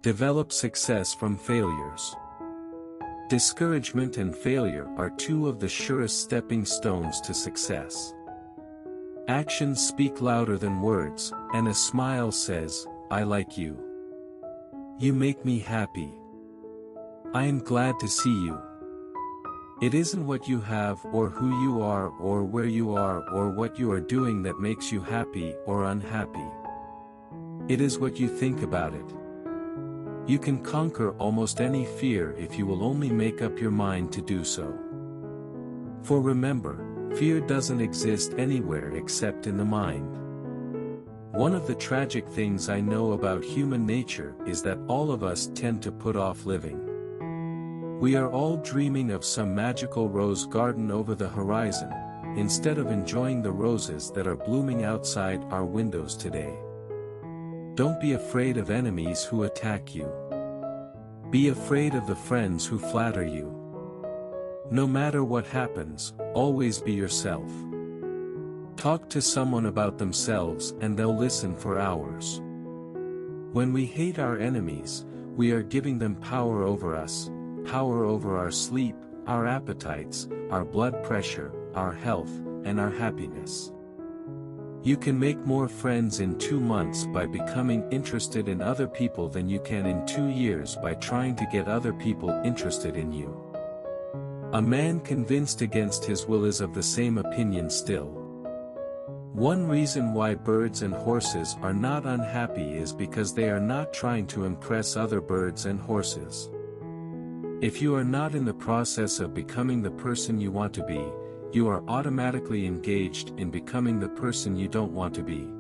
Develop success from failures. Discouragement and failure are two of the surest stepping stones to success. Actions speak louder than words, and a smile says, "I like you. You make me happy. I am glad to see you." It isn't what you have or who you are or where you are or what you are doing that makes you happy or unhappy. It is what you think about it. You can conquer almost any fear if you will only make up your mind to do so. For remember, fear doesn't exist anywhere except in the mind. One of the tragic things I know about human nature is that all of us tend to put off living. We are all dreaming of some magical rose garden over the horizon, instead of enjoying the roses that are blooming outside our windows today. Don't be afraid of enemies who attack you. Be afraid of the friends who flatter you. No matter what happens, always be yourself. Talk to someone about themselves and they'll listen for hours. When we hate our enemies, we are giving them power over us, power over our sleep, our appetites, our blood pressure, our health, and our happiness. You can make more friends in 2 months by becoming interested in other people than you can in 2 years by trying to get other people interested in you. A man convinced against his will is of the same opinion still. One reason why birds and horses are not unhappy is because they are not trying to impress other birds and horses. If you are not in the process of becoming the person you want to be, you are automatically engaged in becoming the person you don't want to be.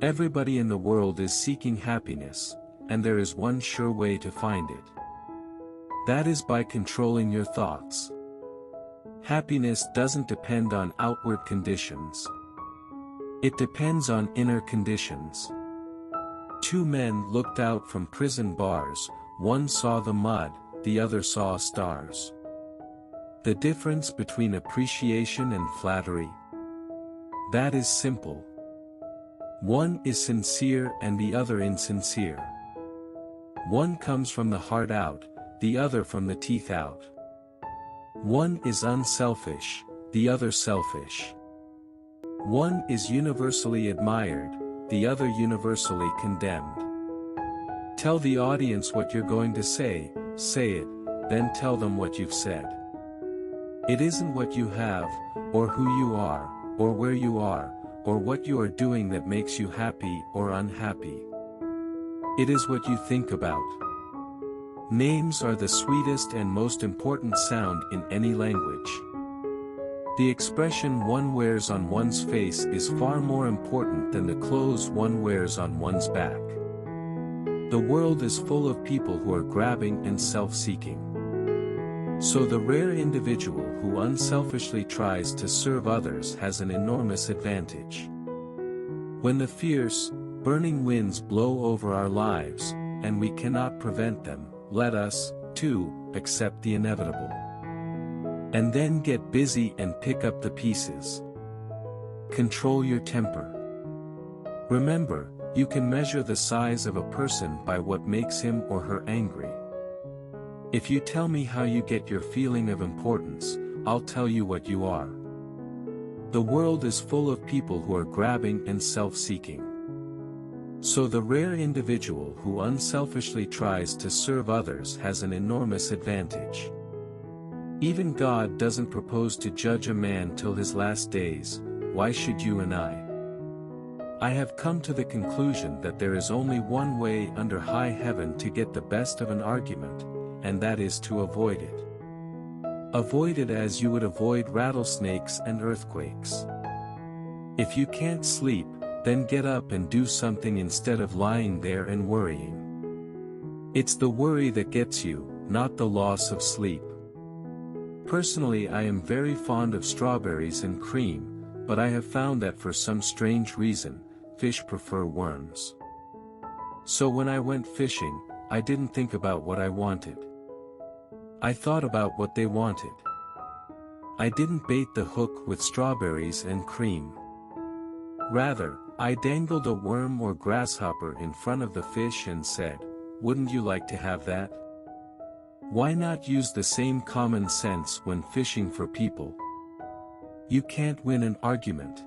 Everybody in the world is seeking happiness, and there is one sure way to find it. That is by controlling your thoughts. Happiness doesn't depend on outward conditions. It depends on inner conditions. 2 men looked out from prison bars, one saw the mud, the other saw stars. The difference between appreciation and flattery? That is simple. One is sincere and the other insincere. One comes from the heart out, the other from the teeth out. One is unselfish, the other selfish. One is universally admired, the other universally condemned. Tell the audience what you're going to say it, then tell them what you've said. It isn't what you have, or who you are, or where you are, or what you are doing that makes you happy or unhappy. It is what you think about. Names are the sweetest and most important sound in any language. The expression one wears on one's face is far more important than the clothes one wears on one's back. The world is full of people who are grabbing and self-seeking. So the rare individual who unselfishly tries to serve others has an enormous advantage. When the fierce, burning winds blow over our lives, and we cannot prevent them, let us, too, accept the inevitable. And then get busy and pick up the pieces. Control your temper. Remember, you can measure the size of a person by what makes him or her angry. If you tell me how you get your feeling of importance, I'll tell you what you are. The world is full of people who are grabbing and self-seeking. So the rare individual who unselfishly tries to serve others has an enormous advantage. Even God doesn't propose to judge a man till his last days, why should you and I? I have come to the conclusion that there is only one way under high heaven to get the best of an argument, and that is to avoid it. Avoid it as you would avoid rattlesnakes and earthquakes. If you can't sleep, then get up and do something instead of lying there and worrying. It's the worry that gets you, not the loss of sleep. Personally, I am very fond of strawberries and cream, but I have found that for some strange reason, fish prefer worms. So when I went fishing, I didn't think about what I wanted. I thought about what they wanted. I didn't bait the hook with strawberries and cream. Rather, I dangled a worm or grasshopper in front of the fish and said, wouldn't you like to have that? Why not use the same common sense when fishing for people? You can't win an argument.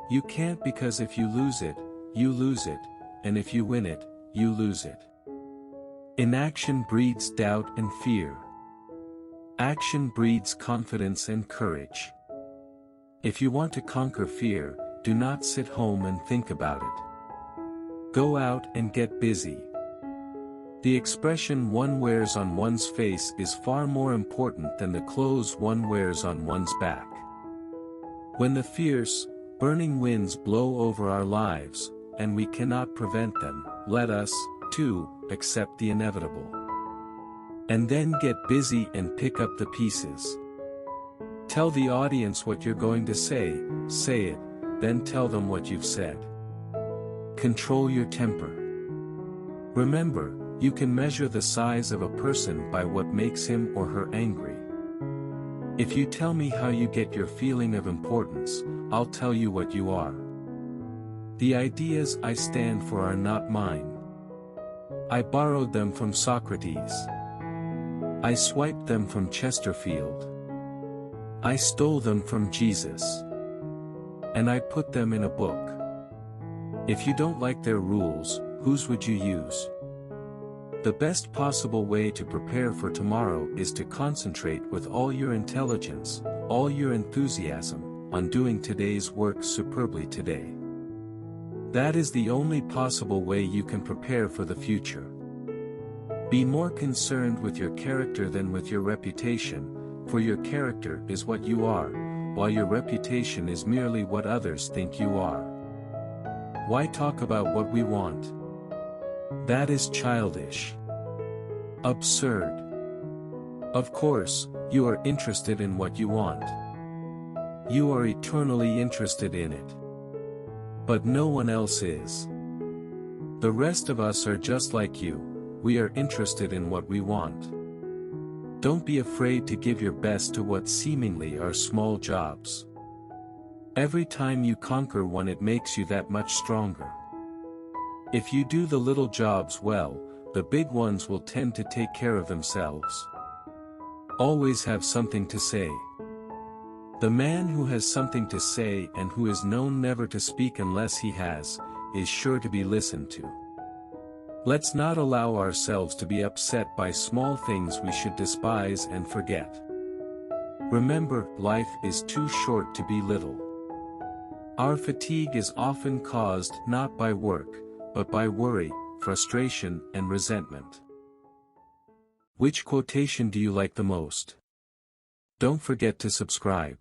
You can't, because if you lose it, and if you win it, you lose it. Inaction breeds doubt and fear. Action breeds confidence and courage. If you want to conquer fear, do not sit home and think about it. Go out and get busy. The expression one wears on one's face is far more important than the clothes one wears on one's back. When the fierce, burning winds blow over our lives, and we cannot prevent them, let us, too, accept the inevitable. And then get busy and pick up the pieces. Tell the audience what you're going to say it, then tell them what you've said. Control your temper. Remember, you can measure the size of a person by what makes him or her angry. If you tell me how you get your feeling of importance, I'll tell you what you are. The ideas I stand for are not mine. I borrowed them from Socrates. I swiped them from Chesterfield. I stole them from Jesus. And I put them in a book. If you don't like their rules, whose would you use? The best possible way to prepare for tomorrow is to concentrate with all your intelligence, all your enthusiasm, on doing today's work superbly today. That is the only possible way you can prepare for the future. Be more concerned with your character than with your reputation, for your character is what you are, while your reputation is merely what others think you are. Why talk about what we want? That is childish. Absurd. Of course, you are interested in what you want. You are eternally interested in it. But no one else is. The rest of us are just like you, we are interested in what we want. Don't be afraid to give your best to what seemingly are small jobs. Every time you conquer one, it makes you that much stronger. If you do the little jobs well, the big ones will tend to take care of themselves. Always have something to say. The man who has something to say and who is known never to speak unless he has, is sure to be listened to. Let's not allow ourselves to be upset by small things we should despise and forget. Remember, life is too short to be little. Our fatigue is often caused not by work, but by worry, frustration, and resentment. Which quotation do you like the most? Don't forget to subscribe.